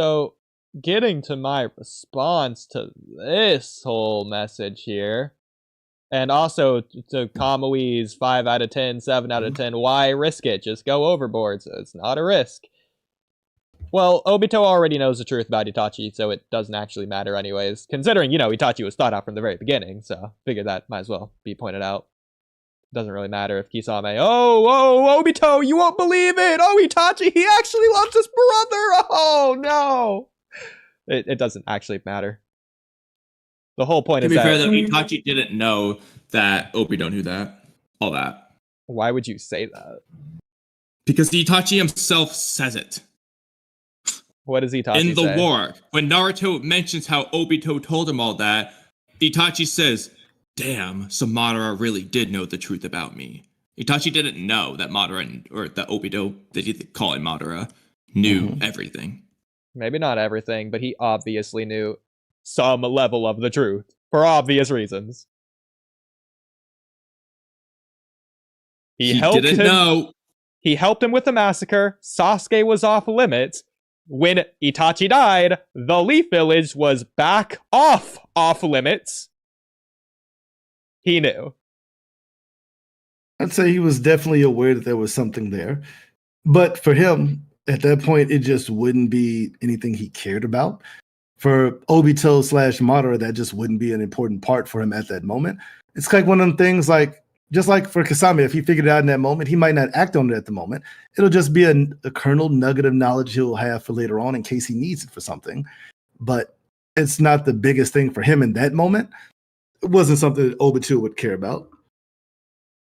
So, getting to my response to this whole message here, and also to Kamui's 5 out of 10, 7 out of 10, why risk it? Just go overboard, so it's not a risk. Well, Obito already knows the truth about Itachi, so it doesn't actually matter anyways. Considering, Itachi was thought out from the very beginning, so figured that might as well be pointed out. Doesn't really matter if Kisame, Obito, you won't believe it! Oh, Itachi, he actually loves his brother! Oh, no! It doesn't actually matter. The whole point is that... To be fair, though, Itachi didn't know that Obito knew that. All that. Why would you say that? Because Itachi himself says it. What does Itachi say? In the war, when Naruto mentions how Obito told him all that, Itachi says, damn, so Madara really did know the truth about me. Itachi didn't know that that Obito, that he call him Madara, knew everything. Maybe not everything, but he obviously knew some level of the truth, for obvious reasons. He didn't know. He helped him with the massacre. Sasuke was off limits. When Itachi died, the Leaf Village was back off limits. He knew. I'd say he was definitely aware that there was something there. But for him, at that point, it just wouldn't be anything he cared about. For Obito / Madara, that just wouldn't be an important part for him at that moment. It's like one of them things like, just like for Kasame, if he figured it out in that moment, he might not act on it at the moment. It'll just be a kernel nugget of knowledge he'll have for later on in case he needs it for something. But it's not the biggest thing for him in that moment. It wasn't something that Obito would care about.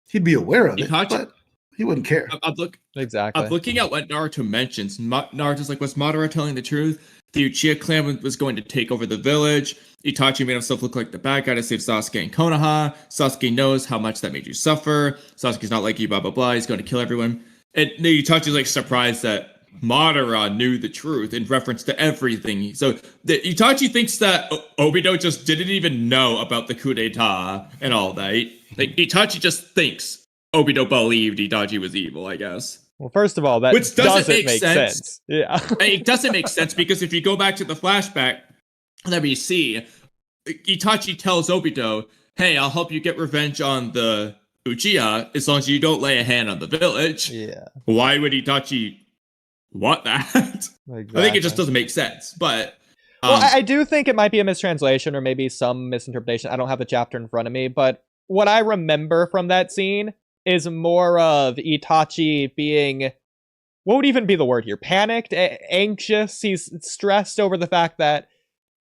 He'd be aware of it, but he wouldn't care. I'm looking at what Naruto mentions. Naruto's like, was Madara telling the truth? The Uchiha clan was going to take over the village. Itachi made himself look like the bad guy to save Sasuke and Konoha. Sasuke knows how much that made you suffer. Sasuke's not like you, blah, blah, blah. He's going to kill everyone. And Itachi's like surprised that Madara knew the truth in reference to everything. So Itachi thinks that Obito just didn't even know about the coup d'etat and all that. Itachi just thinks Obito believed Itachi was evil, I guess. Well, first of all, that which doesn't make sense. Yeah. It doesn't make sense because if you go back to the flashback that we see, Itachi tells Obito, hey, I'll help you get revenge on the Uchiha as long as you don't lay a hand on the village. Yeah. Why would Itachi want that? Exactly. I think it just doesn't make sense. But well, I do think it might be a mistranslation or maybe some misinterpretation. I don't have the chapter in front of me, but what I remember from that scene is more of Itachi being, what would even be the word here? Panicked, anxious. He's stressed over the fact that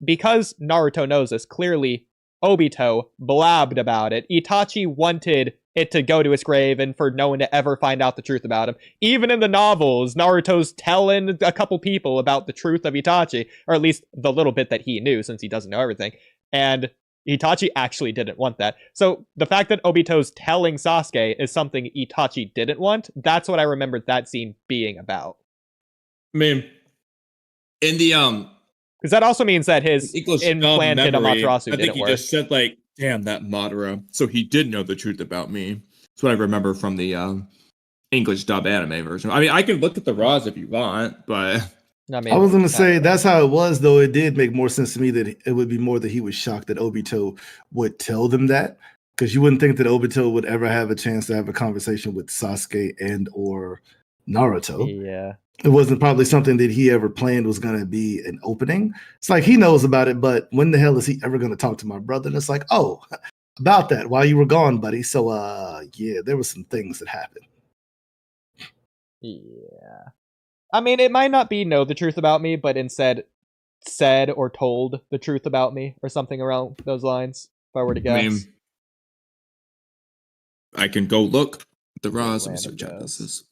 because Naruto knows this, clearly Obito blabbed about it. Itachi wanted it to go to his grave and for no one to ever find out the truth about him. Even in the novels, Naruto's telling a couple people about the truth of Itachi, or at least the little bit that he knew since he doesn't know everything. And Itachi actually didn't want that. So the fact that Obito's telling Sasuke is something Itachi didn't want, that's what I remembered that scene being about. I mean, in the because that also means that his implanted Amaterasu didn't work. I think he just said like, damn, that Madara. So he did know the truth about me. That's what I remember from the English dub anime version. I mean, I can look at the Raws if you want, but I was going to say that's how it was, though. It did make more sense to me that it would be more that he was shocked that Obito would tell them that, because you wouldn't think that Obito would ever have a chance to have a conversation with Sasuke and or Naruto. Yeah. It wasn't probably something that he ever planned was going to be an opening. It's like he knows about it, but when the hell is he ever going to talk to my brother? And it's like, oh, about that while you were gone, buddy. So, yeah, there were some things that happened. Yeah. I mean, it might not be know the truth about me, but instead said or told the truth about me or something around those lines, if I were to guess. I mean, I can go look at the Raws and search out this is.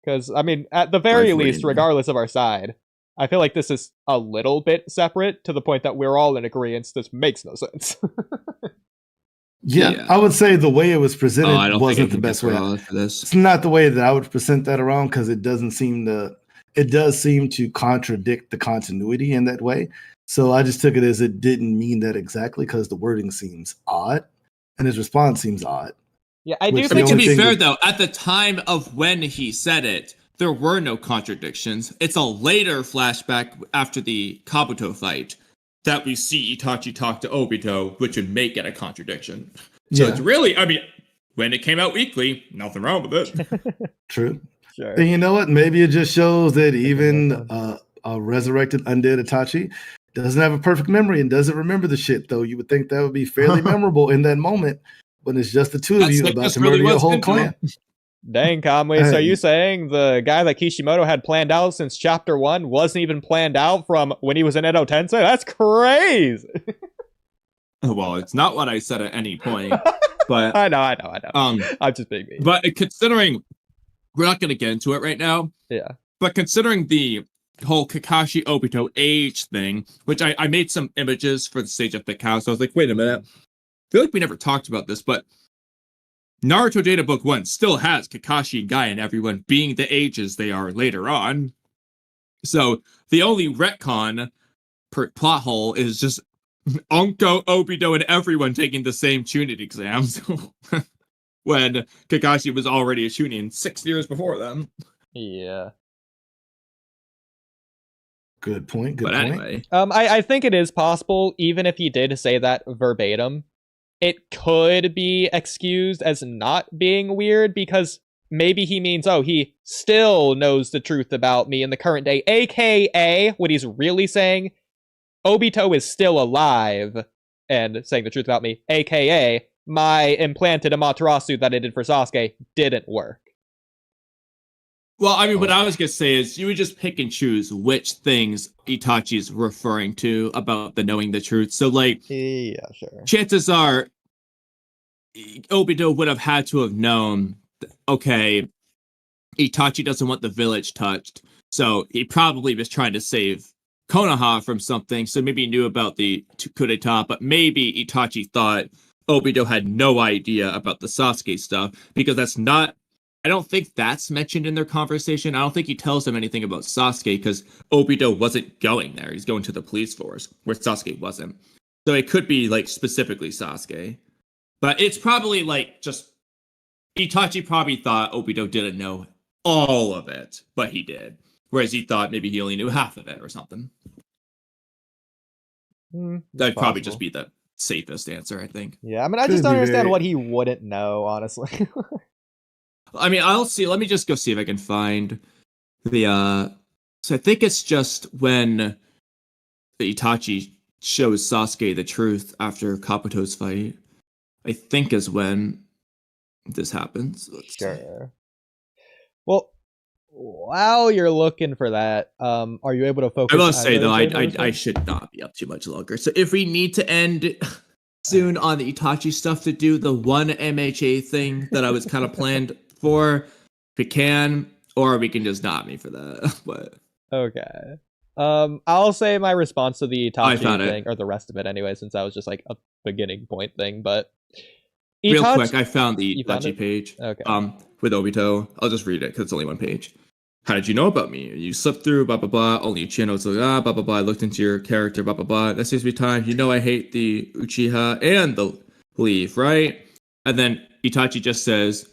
Because, I mean, at the very least, regardless of our side, I feel like this is a little bit separate to the point that we're all in agreement this makes no sense. Yeah, I would say the way it was presented wasn't the best way. For this. It's not the way that I would present that around because it does seem to contradict the continuity in that way. So I just took it as it didn't mean that exactly because the wording seems odd and his response seems odd. Yeah, I do think to be fair though, at the time of when he said it, there were no contradictions. It's a later flashback after the Kabuto fight that we see Itachi talk to Obito, which would make it a contradiction. So it's really, I mean, when it came out weekly, nothing wrong with it. True. Sure. And you know what? Maybe it just shows that even a resurrected undead Itachi doesn't have a perfect memory and doesn't remember the shit, though. You would think that would be fairly memorable in that moment when it's just the two of you about to murder your whole clan. Dang, Kamui. So you saying the guy that Kishimoto had planned out since chapter 1 wasn't even planned out from when he was in Edo Tensei? That's crazy. Well, it's not what I said at any point. But I know. I'm just being mean. But considering we're not going to get into it right now. Yeah. But considering the whole Kakashi Obito age thing, which I made some images for the stage of the cow, so I was like, wait a minute. I feel like we never talked about this, but Naruto Data Book 1 still has Kakashi and Guy and everyone being the ages they are later on. So the only retcon per plot hole is just Onko, Obito, and everyone taking the same Chunin exams when Kakashi was already a Chunin 6 years before them. Yeah. Good point. Anyway. I think it is possible, even if he did say that verbatim, it could be excused as not being weird because maybe he means, oh, he still knows the truth about me in the current day, aka what he's really saying, Obito is still alive and saying the truth about me, aka my implanted Amaterasu that I did for Sasuke didn't work. Well, I mean, what I was going to say is you would just pick and choose which things Itachi's referring to about the knowing the truth. So, like, yeah, sure. Chances are Obito would have had to have known, okay, Itachi doesn't want the village touched. So he probably was trying to save Konoha from something. So maybe he knew about the coup d'etat, but maybe Itachi thought Obito had no idea about the Sasuke stuff because that's not, I don't think that's mentioned in their conversation. I don't think he tells them anything about Sasuke because Obito wasn't going there. He's going to the police force where Sasuke wasn't. So it could be like specifically Sasuke. But it's probably like just Itachi probably thought Obito didn't know all of it, but he did. Whereas he thought maybe he only knew half of it or something. That'd probably just be the safest answer, I think. Yeah, I mean, I just don't understand what he wouldn't know, honestly. I mean, I'll see. Let me just go see if I can find the, so I think it's just when Itachi shows Sasuke the truth after Kabuto's fight. I think is when this happens. Sure. Well, while you're looking for that, are you able to focus? I must say, though, I should not be up too much longer. So if we need to end soon on the Itachi stuff to do the one MHA thing that I was kind of planned for, we can, or we can just not me for that. But okay. I'll say my response to the Itachi thing, or the rest of it anyway, since that was just like a beginning point thing, but real quick, I found the Itachi page. Okay. With Obito. I'll just read it because it's only one page. How did you know about me? You slipped through, blah, blah, blah. Only Uchino was like, blah, blah, blah. I looked into your character, blah, blah, blah. That seems to be time. You know I hate the Uchiha and the Leaf, right? And then Itachi just says,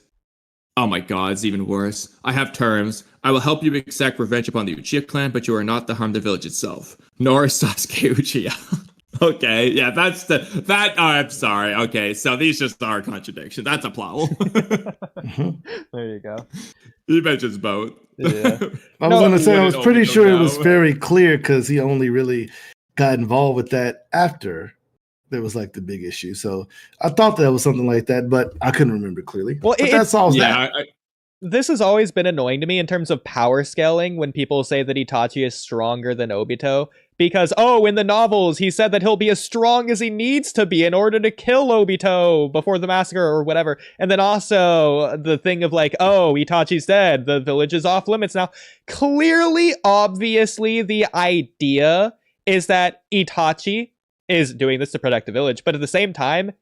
oh my god, it's even worse. I have terms. I will help you exact revenge upon the Uchiha clan, but you are not to harm the village itself. Nor is Sasuke Uchiha. Okay, yeah, I'm sorry. Okay, so these just are contradictions. That's a plot hole. There you go. He mentions both. Yeah. I was going to say, I was pretty sure it was very clear because he only really got involved with that after there was like the big issue. So I thought that was something like that, but I couldn't remember clearly. Well, but that solves that. This has always been annoying to me in terms of power scaling when people say that Itachi is stronger than Obito. Because, in the novels, he said that he'll be as strong as he needs to be in order to kill Obito before the massacre or whatever. And then also the thing of like, Itachi's dead. The village is off limits now. Clearly, obviously, the idea is that Itachi is doing this to protect the village. But at the same time,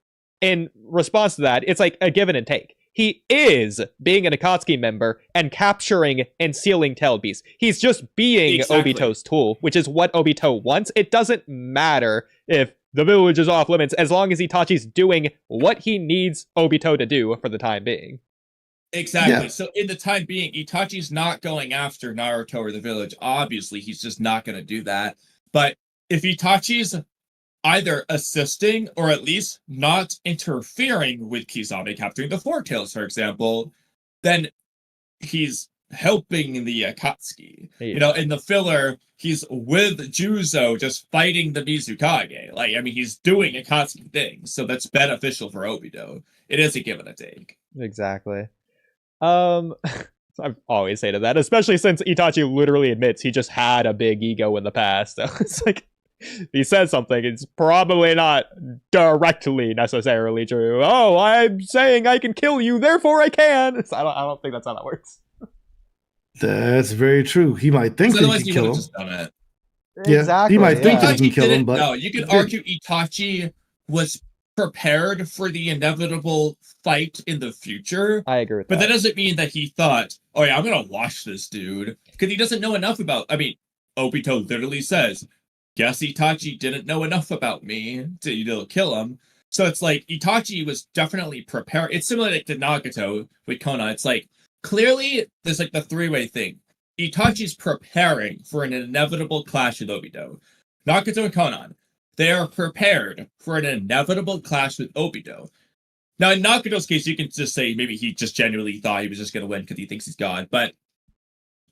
in response to that, it's like a give and take. He is being an Akatsuki member and capturing and sealing Tailed Beasts. He's just being Obito's tool, which is what Obito wants. It doesn't matter if the village is off limits as long as Itachi's doing what he needs Obito to do for the time being. Exactly. Yeah. So in the time being, Itachi's not going after Naruto or the village. Obviously, he's just not going to do that. But if Itachi's either assisting or at least not interfering with Kisame capturing the Four Tails, for example, then he's helping the Akatsuki. Yeah. In the filler, he's with Juzo just fighting the Mizukage. Like, I mean, he's doing Akatsuki things, so that's beneficial for Obito. It is a give and a take. Exactly. I've always hated that, especially since Itachi literally admits he just had a big ego in the past. So it's like, he says something, it's probably not directly necessarily true. Oh, I'm saying I can kill you, therefore I can. So I don't think that's how that works. That's very true. He might think that he can kill him. Just done it. Yeah, Exactly, he might think that Itachi he can kill him, didn't but know. You could argue Itachi was prepared for the inevitable fight in the future. I agree with But that. that doesn't mean that he thought, oh yeah, I'm gonna watch this dude. Because he doesn't know enough about, I mean, Obito literally says, guess Itachi didn't know enough about me to kill him. So it's like, Itachi was definitely prepared. It's similar to Nagato with Kona. It's like, clearly, there's like the three-way thing. Itachi's preparing for an inevitable clash with Obito. Nagato and Conan, they are prepared for an inevitable clash with Obito. Now, in Nagato's case, you can just say maybe he just genuinely thought he was just going to win because he thinks he's God. But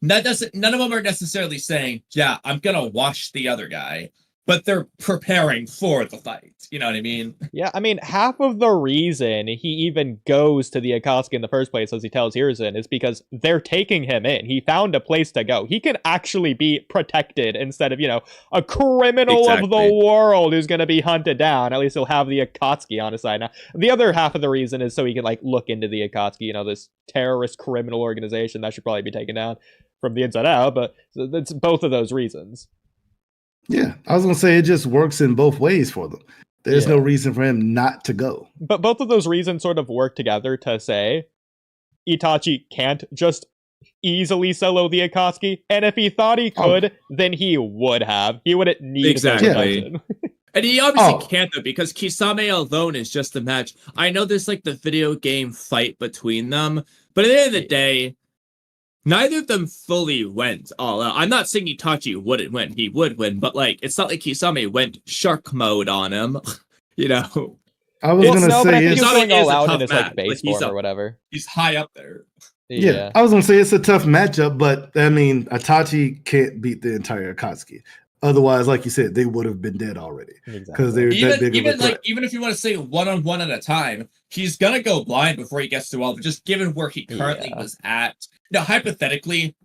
none of them are necessarily saying, yeah, I'm going to watch the other guy. But they're preparing for the fight. You know what I mean? Yeah, I mean, half of the reason he even goes to the Akatsuki in the first place, as he tells Hiruzen, is because they're taking him in. He found a place to go. He can actually be protected instead of, a criminal of the world who's going to be hunted down. At least he'll have the Akatsuki on his side. Now, the other half of the reason is so he can, look into the Akatsuki, this terrorist criminal organization that should probably be taken down from the inside out, but it's both of those reasons. Yeah, I was going to say it just works in both ways for them. There's no reason for him not to go. But both of those reasons sort of work together to say Itachi can't just easily solo the Akatsuki, and if he thought he could, then he would have. He wouldn't need exactly. And he obviously can't, though, because Kisame alone is just a match. I know there's the video game fight between them, but at the end of the day, neither of them fully went all out. I'm not saying Itachi wouldn't win. He would win, but it's not like Kisame went shark mode on him. I was going to say he's going all out in his base form or whatever. He's high up there. Yeah, I was going to say it's a tough matchup, but I mean, Itachi can't beat the entire Akatsuki. Otherwise, like you said, they would have been dead already because they're that big of a threat. Even if you want to say one-on-one at a time, he's gonna go blind before he gets to all. But just given where he currently was at, now hypothetically,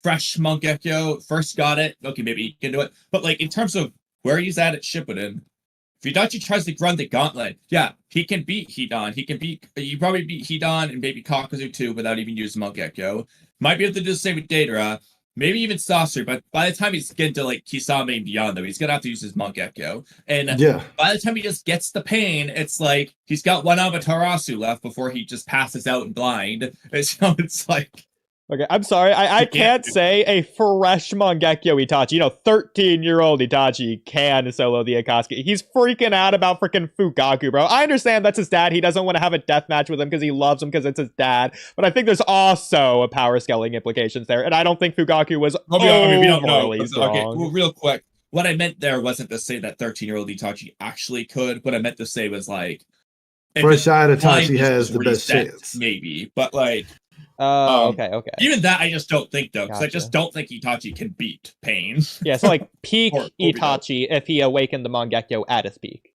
fresh Mangekyo first got it. Okay, maybe he can do it. But in terms of where he's at Shippuden, if Itachi tries to run the gauntlet, yeah, he can beat Hidan. He probably beat Hidan and maybe Kakuzu too without even using Mangekyo. Might be able to do the same with Deidara. Maybe even Sasori, but by the time he's getting to Kisame and beyond, though, he's gonna have to use his Mangekyo. And by the time he just gets the pain, it's like he's got one Amaterasu left before he just passes out and blind. And so it's like, okay, I'm sorry, I can't say a fresh Mangekyo Itachi. 13-year-old Itachi can solo the Akatsuki. He's freaking out about freaking Fugaku, bro. I understand that's his dad. He doesn't want to have a death match with him because he loves him because it's his dad. But I think there's also a power scaling implications there. And I don't think Fugaku was overly strong. Okay, well, real quick. What I meant there wasn't to say that 13-year-old Itachi actually could. What I meant to say was fresh eyed Itachi has the best chance. Maybe, but okay. Even that, I just don't think, though, because I just don't think Itachi can beat pain. Yeah, so peak Itachi if he awakened the Mangekyo at his peak.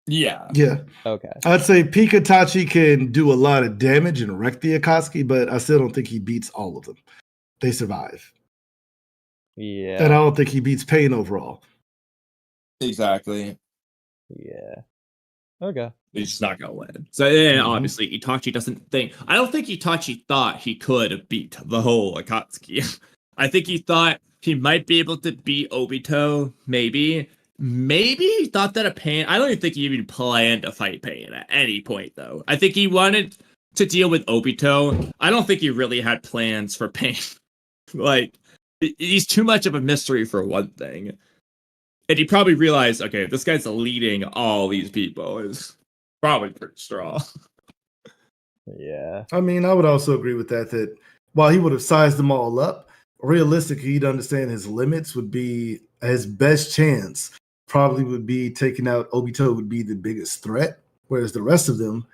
Yeah. Yeah. Okay. I'd say peak Itachi can do a lot of damage and wreck the Akatsuki, but I still don't think he beats all of them. They survive. Yeah. And I don't think he beats pain overall. Exactly. Yeah. Okay. He's just not gonna win. So obviously Itachi doesn't think. I don't think Itachi thought he could beat the whole Akatsuki. I think he thought he might be able to beat Obito. Maybe he thought that a Pain. I don't even think he even planned to fight Pain at any point, though. I think he wanted to deal with Obito. I don't think he really had plans for Pain. He's too much of a mystery for one thing. And he probably realized, okay, this guy's leading all these people is probably pretty strong. Yeah. I mean, I would also agree with that. That while he would have sized them all up, realistically, he'd understand his limits would be his best chance. Probably would be taking out Obito would be the biggest threat, whereas the rest of them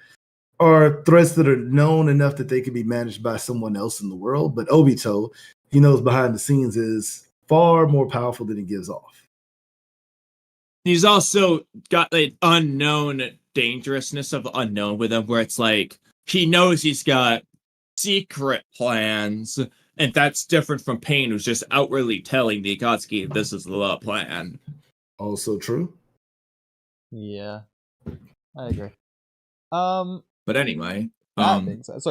are threats that are known enough that they can be managed by someone else in the world. But Obito, he knows behind the scenes, is far more powerful than he gives off. He's also got the unknown dangerousness of the unknown with him, where it's like he knows he's got secret plans, and that's different from Pain, who's just outwardly telling the Akatsuki this is the plan. Also true. Yeah, I agree. But anyway, that being said, so